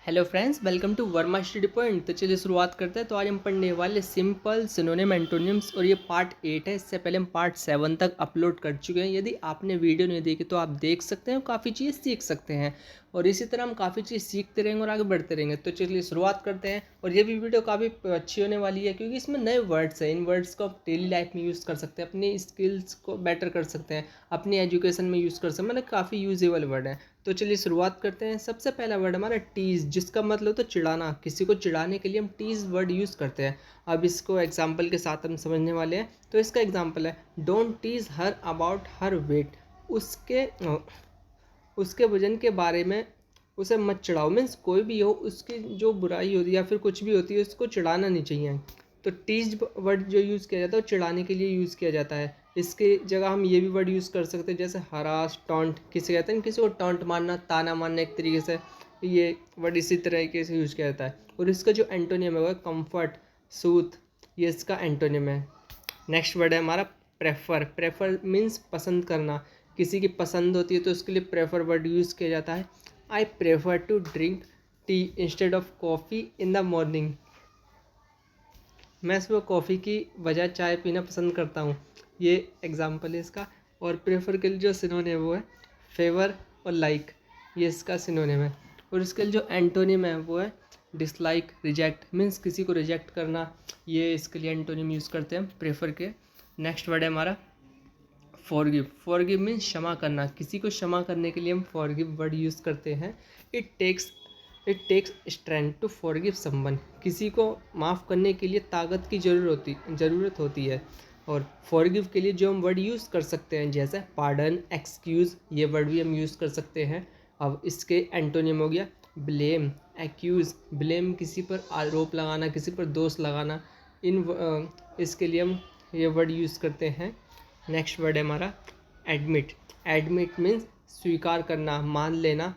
Hello friends, welcome to Verma study point. तो चलिए शुरुआत करते हैं। तो आज हम पढ़ने वाले सिंपल सिनोनिम एंटोनिम्स और ये पार्ट 8 है। इससे पहले हम पार्ट 7 तक अपलोड कर चुके हैं। यदि आपने वीडियो नहीं देखी तो आप देख सकते हैं और काफ़ी चीज़ सीख सकते हैं। और इसी तरह हम काफ़ी चीज़ सीखते रहेंगे और आगे बढ़ते रहेंगे। तो चलिए शुरुआत करते हैं। और ये भी वीडियो काफ़ी अच्छी होने वाली है क्योंकि इसमें नए वर्ड्स हैं। इन वर्ड्स को आप डेली लाइफ में यूज़ कर सकते हैं, अपनी स्किल्स को बेटर कर सकते हैं, अपनी एजुकेशन में यूज़ कर सकते हैं। मतलब काफ़ी यूजेबल वर्ड है। तो चलिए शुरुआत करते हैं। सबसे पहला वर्ड हमारा टीज, जिसका मतलब होता है चिढ़ाना। किसी को चिढ़ाने के लिए हम टीज वर्ड यूज़ करते हैं। अब इसको एग्जाम्पल के साथ हम समझने वाले हैं। तो इसका एग्जाम्पल है, don't tease her about her weight. उसके उसके वजन के बारे में उसे मत चिढ़ाओ। मीन्स कोई भी हो, उसकी जो बुराई होती है या फिर कुछ भी होती है उसको चिढ़ाना नहीं चाहिए। तो टीज वर्ड जो यूज़ किया जाता है वो चिढ़ाने के लिए यूज़ किया जाता है। इसके जगह हम ये भी वर्ड यूज़ कर सकते हैं जैसे हरास, टॉन्ट। किसे कहते हैं, किसी को टॉन्ट मारना, ताना मारना एक तरीके से। ये वर्ड इसी तरीके से यूज़ किया जाता है। और इसका जो एंटोनियम है वो कम्फर्ट, सूथ। ये इसका एंटोनियम है। नेक्स्ट वर्ड है हमारा प्रेफर। प्रेफर मीन्स पसंद करना। किसी की पसंद होती है तो उसके लिए प्रेफर वर्ड यूज़ किया जाता है। I prefer to drink tea instead of coffee in the morning. मैं सुबह कॉफ़ी की बजाय चाय पीना पसंद करता हूँ। ये एग्जाम्पल है इसका। और प्रेफर के लिए जो सिनोनिम है वो है फेवर और लाइक। ये इसका सिनोनिम है। और इसके लिए जो एंटोनिम है वो है डिसलाइक, रिजेक्ट। मीन्स किसी को रिजेक्ट करना। ये इसके लिए एंटोनिम यूज़ करते हैं प्रेफर के। नेक्स्ट वर्ड है हमारा फॉरगिव। फॉरगिव मीन्स क्षमा करना। किसी को क्षमा करने के लिए हम फॉरगिव वर्ड यूज़ करते हैं। It takes strength to forgive someone. किसी को माफ़ करने के लिए ताकत की ज़रूरत होती है। और फॉरगिव के लिए जो हम वर्ड यूज़ कर सकते हैं जैसे पार्डन, एक्सक्यूज़, ये वर्ड भी हम यूज़ कर सकते हैं। अब इसके एंटोनिम हो गया ब्लेम, एक्यूज़। ब्लेम किसी पर आरोप लगाना, किसी पर दोष लगाना। इसके लिए हम ये वर्ड यूज़ करते हैं। नेक्स्ट वर्ड है हमारा एडमिट। एडमिट मीन्स स्वीकार करना, मान लेना।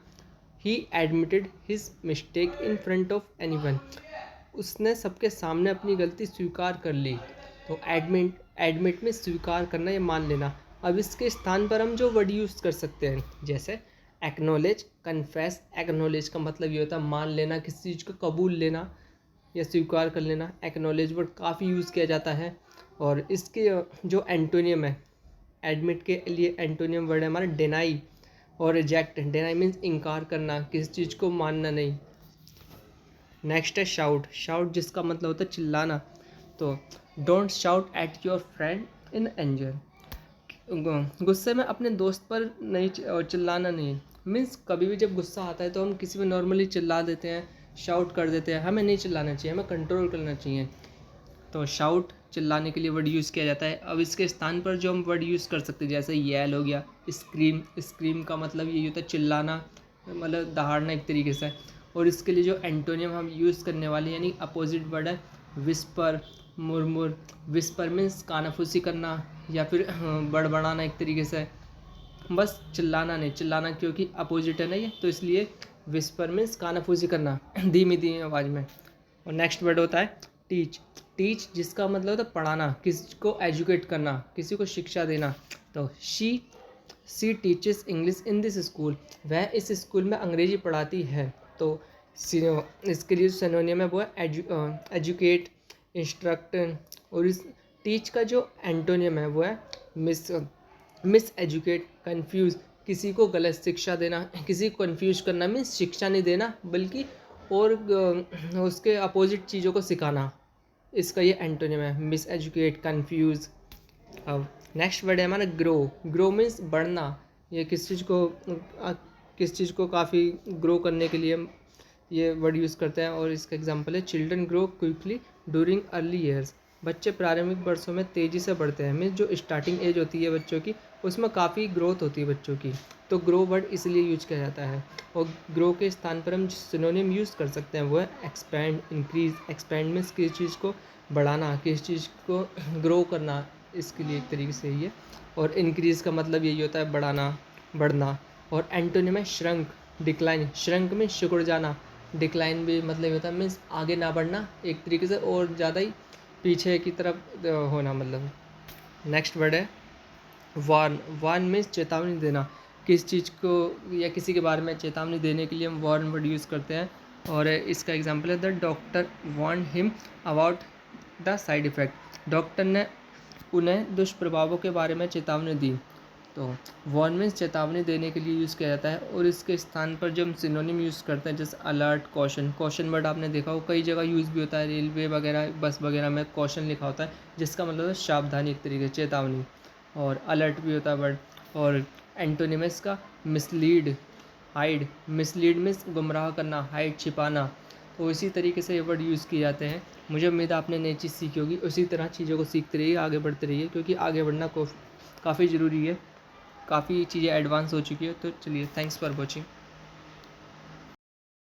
ही admitted his mistake in front of anyone. उसने सबके सामने अपनी गलती स्वीकार कर ली। तो एडमिट में स्वीकार करना या मान लेना। अब इसके स्थान पर हम जो वर्ड यूज़ कर सकते हैं जैसे एक्नॉलेज, कन्फेस। एक्नॉलेज का मतलब ये होता है मान लेना, किसी चीज़ को कबूल लेना या स्वीकार कर लेना। एक्नॉलेज वर्ड काफ़ी यूज़ किया जाता है। और इसके जो एंटोनियम है एडमिट के लिए, एंटोनियम वर्ड है हमारा डिनाई और रिजेक्ट। डिनाई मीन्स इनकार करना, किसी चीज़ को मानना नहीं। नेक्स्ट है शाउट। शाउट जिसका मतलब होता है चिल्लाना। तो don't shout at your friend in anger. गुस्से में अपने दोस्त पर नहीं चिल्लाना नहीं। मीन्स कभी भी जब गुस्सा आता है तो हम किसी पे नॉर्मली चिल्ला देते हैं, शाउट कर देते हैं। हमें नहीं चिल्लाना चाहिए, हमें कंट्रोल करना चाहिए। तो शाउट चिल्लाने के लिए वर्ड यूज़ किया जाता है। अब इसके स्थान पर जो हम वर्ड यूज़ कर सकते हैं जैसे येल हो गया, स्क्रीम। स्क्रीम का मतलब ये होता है चिल्लाना, मतलब दहाड़ना एक तरीके से। और इसके लिए जो एंटोनियम हम यूज़ करने वाले यानी अपोजिट वर्ड है विस्पर, मुरमुर। विस्पर मीन्स कानाफूसी करना या फिर बड़बड़ाना एक तरीके से। बस चिल्लाना नहीं, चिल्लाना क्योंकि अपोजिट है ना ये, तो इसलिए विस्पर मीन्स कानाफूसी करना धीमी धीमी आवाज़ में। और नेक्स्ट वर्ड होता है टीच। टीच जिसका मतलब होता है पढ़ाना, किसी को एजुकेट करना, किसी को शिक्षा देना। तो she teaches English in this school. वह इस स्कूल में अंग्रेजी पढ़ाती है। तो इसके लिए सिनोनियम है वो है एजुकेट, इंस्ट्रक्ट। और इस टीच का जो एंटोनियम है वो है मिस एजुकेट, कन्फ्यूज़। किसी को गलत शिक्षा देना, किसी को कन्फ्यूज करना मीन्स शिक्षा नहीं देना बल्कि और उसके अपोजिट चीज़ों को सिखाना। इसका ये एंटोनिम है मिस एजुकेट, कन्फ्यूज़। अब नेक्स्ट वर्ड है हमारा ग्रो। ग्रो मीन्स बढ़ना। ये किस चीज़ को काफ़ी ग्रो करने के लिए हम ये वर्ड यूज़ करते हैं। और इसका एग्जांपल है children grow quickly during early years. बच्चे प्रारंभिक वर्षों में तेज़ी से बढ़ते हैं। मीन्स जो स्टार्टिंग एज होती है बच्चों की उसमें काफ़ी ग्रोथ होती है बच्चों की। तो ग्रो वर्ड इसलिए यूज किया जाता है। और ग्रो के स्थान पर हम सिनोनिम यूज़ कर सकते हैं वो है एक्सपैंड, इंक्रीज। एक्सपैंड मीन्स किसी चीज़ को बढ़ाना, किसी चीज़ को ग्रो करना, इसके लिए एक तरीके से ये। और इंक्रीज़ का मतलब यही होता है बढ़ाना, बढ़ना। और एंटोनिम है श्रंक, डिक्लाइन। श्रंक में सिकुड़ जाना। डिक्लाइन भी मतलब होता है मीन्स आगे ना बढ़ना एक तरीके से, और ज़्यादा ही पीछे की तरफ होना मतलब। नेक्स्ट वर्ड है वार्न। वार्न मीन्स चेतावनी देना। किस चीज़ को या किसी के बारे में चेतावनी देने के लिए हम वार्न वर्ड यूज़ करते हैं। और इसका एग्जांपल है the doctor warn him about the side effect. Doctor ने उन्हें दुष्प्रभावों के बारे में चेतावनी दी। तो वार्न मीन्स चेतावनी देने के लिए यूज़ किया जाता है। और इसके स्थान पर जो हम सिनोनिम यूज़ करते हैं जैसे अलर्ट, कॉशन। कॉशन वर्ड आपने देखा हो कई जगह यूज़ भी होता है, रेलवे वगैरह बस वगैरह में कॉशन लिखा होता है जिसका मतलब है सावधानी, एक तरीके चेतावनी। और अलर्ट भी होता है वर्ड। और एंटोनिमस का मिसलीड, हाइड। मिसलीड मीन्स गुमराह करना, हाइड छिपाना। तो इसी तरीके से ये वर्ड यूज़ किए जाते हैं। मुझे उम्मीद है आपने नई चीज़ सीखी होगी। उसी तरह चीज़ों को सीखते रहिए, आगे बढ़ते रहिए, क्योंकि आगे बढ़ना काफ़ी ज़रूरी है। काफ़ी चीज़ें एडवांस हो चुकी है। तो चलिए, थैंक्स फॉर वॉचिंग।